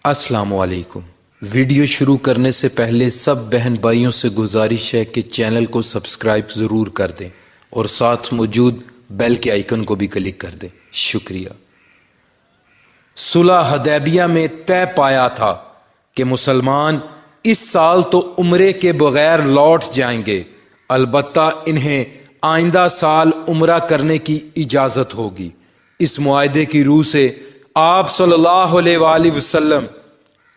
السلام علیکم۔ ویڈیو شروع کرنے سے پہلے سب بہن بھائیوں سے گزارش ہے کہ چینل کو سبسکرائب ضرور کر دیں اور ساتھ موجود بیل کے آئیکن کو بھی کلک کر دیں۔ شکریہ۔ صلح حدیبیہ میں طے پایا تھا کہ مسلمان اس سال تو عمرے کے بغیر لوٹ جائیں گے، البتہ انہیں آئندہ سال عمرہ کرنے کی اجازت ہوگی۔ اس معاہدے کی روح سے آپ صلی اللہ علیہ وآلہ وسلم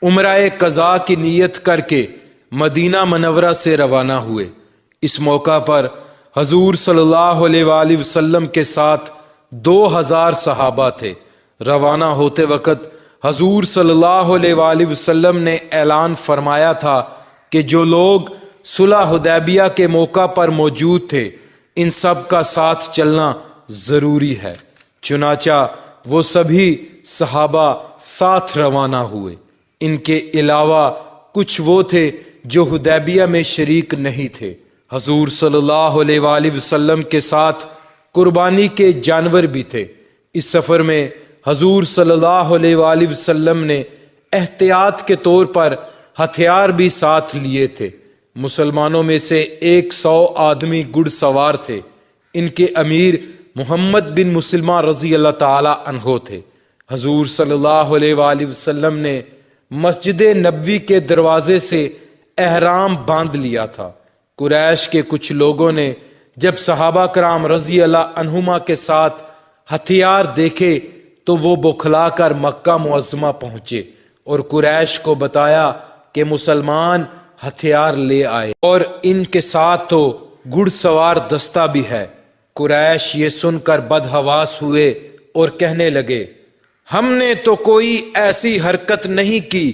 عمرہ قضاء کی نیت کر کے مدینہ منورہ سے روانہ ہوئے۔ اس موقع پر حضور صلی اللہ علیہ وآلہ وسلم کے ساتھ 2000 صحابہ تھے۔ روانہ ہوتے وقت حضور صلی اللہ علیہ وآلہ وسلم نے اعلان فرمایا تھا کہ جو لوگ صلح حدیبیہ کے موقع پر موجود تھے ان سب کا ساتھ چلنا ضروری ہے۔ چنانچہ وہ سبھی صحابہ ساتھ روانہ ہوئے۔ ان کے علاوہ کچھ وہ تھے جو حدیبیہ میں شریک نہیں تھے۔ حضور صلی اللہ علیہ وآلہ وسلم کے ساتھ قربانی کے جانور بھی تھے۔ اس سفر میں حضور صلی اللہ علیہ وآلہ وسلم نے احتیاط کے طور پر ہتھیار بھی ساتھ لیے تھے۔ مسلمانوں میں سے 100 آدمی گھڑ سوار تھے۔ ان کے امیر محمد بن مسلمہ رضی اللہ تعالی عنہ تھے۔ حضور صلی اللہ علیہ وآلہ وسلم نے مسجد نبوی کے دروازے سے احرام باندھ لیا تھا۔ قریش کے کچھ لوگوں نے جب صحابہ کرام رضی اللہ عنہما کے ساتھ ہتھیار دیکھے تو وہ بوکھلا کر مکہ معظمہ پہنچے اور قریش کو بتایا کہ مسلمان ہتھیار لے آئے اور ان کے ساتھ تو گھڑ سوار دستہ بھی ہے۔ قریش یہ سن کر بدحواس ہوئے اور کہنے لگے، ہم نے تو کوئی ایسی حرکت نہیں کی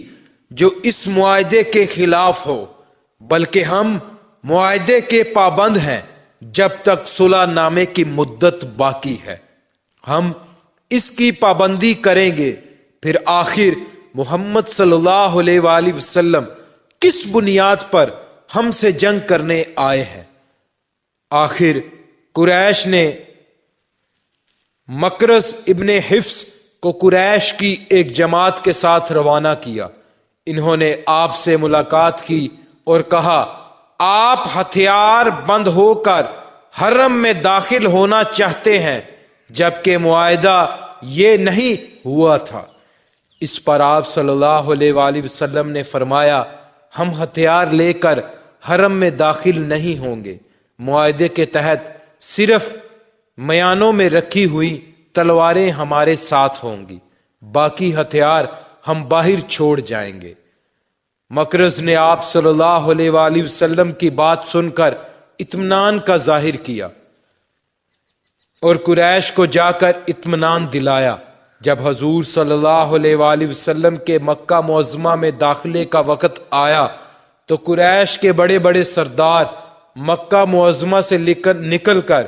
جو اس معاہدے کے خلاف ہو، بلکہ ہم معاہدے کے پابند ہیں جب تک صلح نامے کی مدت باقی ہے۔ ہم اس کی پابندی کریں گے۔ پھر آخر محمد صلی اللہ علیہ وآلہ وسلم کس بنیاد پر ہم سے جنگ کرنے آئے ہیں؟ آخر قریش نے مکرز ابن حفص کو قریش کی ایک جماعت کے ساتھ روانہ کیا۔ انہوں نے آپ سے ملاقات کی اور کہا، آپ ہتھیار بند ہو کر حرم میں داخل ہونا چاہتے ہیں جبکہ معاہدہ یہ نہیں ہوا تھا۔ اس پر آپ صلی اللہ علیہ وآلہ وسلم نے فرمایا، ہم ہتھیار لے کر حرم میں داخل نہیں ہوں گے۔ معاہدے کے تحت صرف میانوں میں رکھی ہوئی تلواریں ہمارے ساتھ ہوں گی، باقی ہتھیار ہم باہر چھوڑ جائیں گے۔ مکرز نے آپ صلی اللہ علیہ وآلہ وسلم کی بات سن کر اطمینان کا ظاہر کیا اور قریش کو جا کر اطمینان دلایا۔ جب حضور صلی اللہ علیہ وآلہ وسلم کے مکہ معظمہ میں داخلے کا وقت آیا تو قریش کے بڑے بڑے سردار مکہ معظمہ سے نکل کر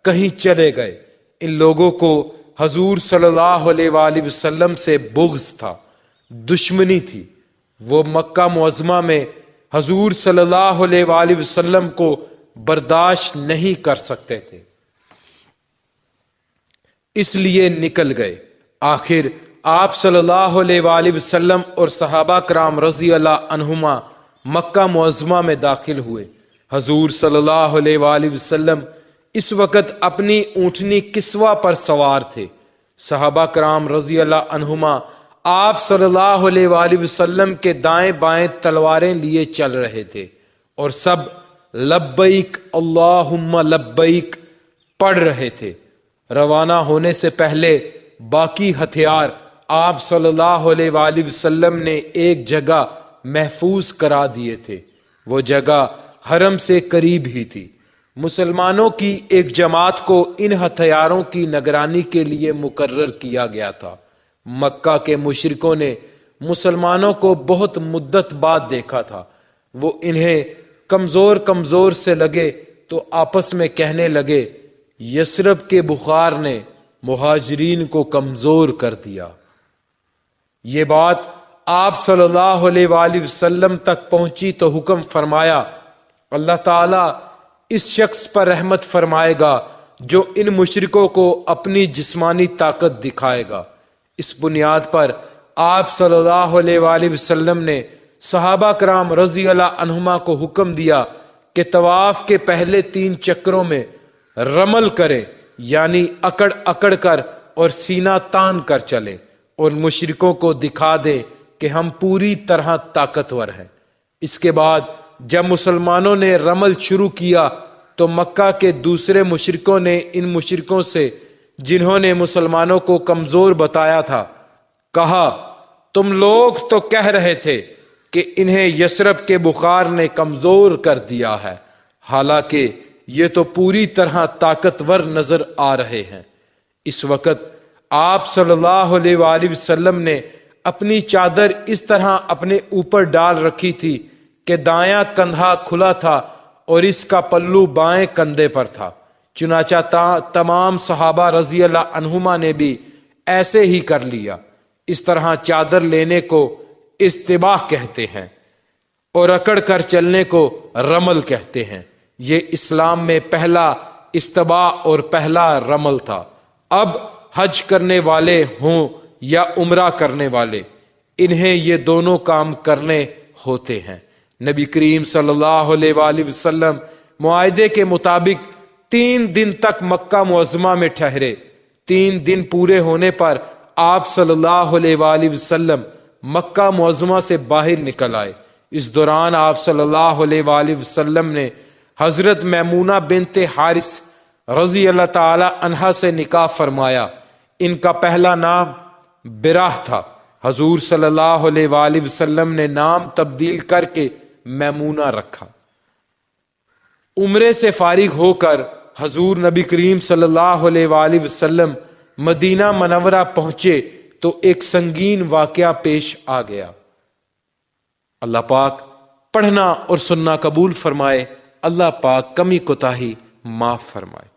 کہیں چلے گئے۔ ان لوگوں کو حضور صلی اللہ علیہ وآلہ وسلم سے بغض تھا، دشمنی تھی۔ وہ مکہ معظمہ میں حضور صلی اللہ علیہ وآلہ وسلم کو برداشت نہیں کر سکتے تھے، اس لیے نکل گئے۔ آخر آپ صلی اللہ علیہ وآلہ وسلم اور صحابہ کرام رضی اللہ عنہما مکہ معظمہ میں داخل ہوئے۔ حضور صلی اللہ علیہ وآلہ وسلم اس وقت اپنی اونٹنی کسوہ پر سوار تھے۔ صحابہ کرام رضی اللہ عنہما آپ صلی اللہ علیہ وآلہ وسلم کے دائیں بائیں تلواریں لیے چل رہے تھے اور سب لبیک اللہم لبیک پڑھ رہے تھے۔ روانہ ہونے سے پہلے باقی ہتھیار آپ صلی اللہ علیہ وآلہ وسلم نے ایک جگہ محفوظ کرا دیے تھے۔ وہ جگہ حرم سے قریب ہی تھی۔ مسلمانوں کی ایک جماعت کو ان ہتھیاروں کی نگرانی کے لیے مقرر کیا گیا تھا۔ مکہ کے مشرکوں نے مسلمانوں کو بہت مدت بعد دیکھا تھا۔ وہ انہیں کمزور سے لگے تو آپس میں کہنے لگے، یثرب کے بخار نے مہاجرین کو کمزور کر دیا۔ یہ بات آپ صلی اللہ علیہ وآلہ وسلم تک پہنچی تو حکم فرمایا، اللہ تعالیٰ اس شخص پر رحمت فرمائے گا جو ان مشرکوں کو اپنی جسمانی طاقت دکھائے گا۔ اس بنیاد پر آپ صلی اللہ علیہ وآلہ وسلم نے صحابہ کرام رضی اللہ عنہما کو حکم دیا کہ طواف کے پہلے 3 چکروں میں رمل کرے، یعنی اکڑ اکڑ کر اور سینہ تان کر چلے، اور مشرکوں کو دکھا دے کہ ہم پوری طرح طاقتور ہیں۔ اس کے بعد جب مسلمانوں نے رمل شروع کیا تو مکہ کے دوسرے مشرکوں نے ان مشرکوں سے جنہوں نے مسلمانوں کو کمزور بتایا تھا کہا، تم لوگ تو کہہ رہے تھے کہ انہیں یثرب کے بخار نے کمزور کر دیا ہے، حالانکہ یہ تو پوری طرح طاقتور نظر آ رہے ہیں۔ اس وقت آپ صلی اللہ علیہ وآلہ وسلم نے اپنی چادر اس طرح اپنے اوپر ڈال رکھی تھی کہ دایاں کندھا کھلا تھا اور اس کا پلو بائیں کندھے پر تھا۔ چنانچہ تمام صحابہ رضی اللہ عنہما نے بھی ایسے ہی کر لیا۔ اس طرح چادر لینے کو استباح کہتے ہیں اور اکڑ کر چلنے کو رمل کہتے ہیں۔ یہ اسلام میں پہلا استباح اور پہلا رمل تھا۔ اب حج کرنے والے ہوں یا عمرہ کرنے والے، انہیں یہ دونوں کام کرنے ہوتے ہیں۔ نبی کریم صلی اللہ علیہ وآلہ وسلم معاہدے کے مطابق 3 دن تک مکہ معظمہ میں ٹھہرے۔ 3 دن پورے ہونے پر آپ صلی اللہ علیہ وآلہ وسلم مکہ معظمہ سے باہر نکل آئے۔ اس دوران آپ صلی اللہ علیہ وآلہ وسلم نے حضرت میمونہ بنت حارث رضی اللہ تعالی عنہا سے نکاح فرمایا۔ ان کا پہلا نام براہ تھا۔ حضور صلی اللہ علیہ وآلہ وسلم نے نام تبدیل کر کے میمونہ رکھا۔ عمرے سے فارغ ہو کر حضور نبی کریم صلی اللہ علیہ وآلہ وسلم مدینہ منورہ پہنچے تو ایک سنگین واقعہ پیش آ گیا۔ اللہ پاک پڑھنا اور سننا قبول فرمائے، اللہ پاک کمی کوتاہی معاف فرمائے۔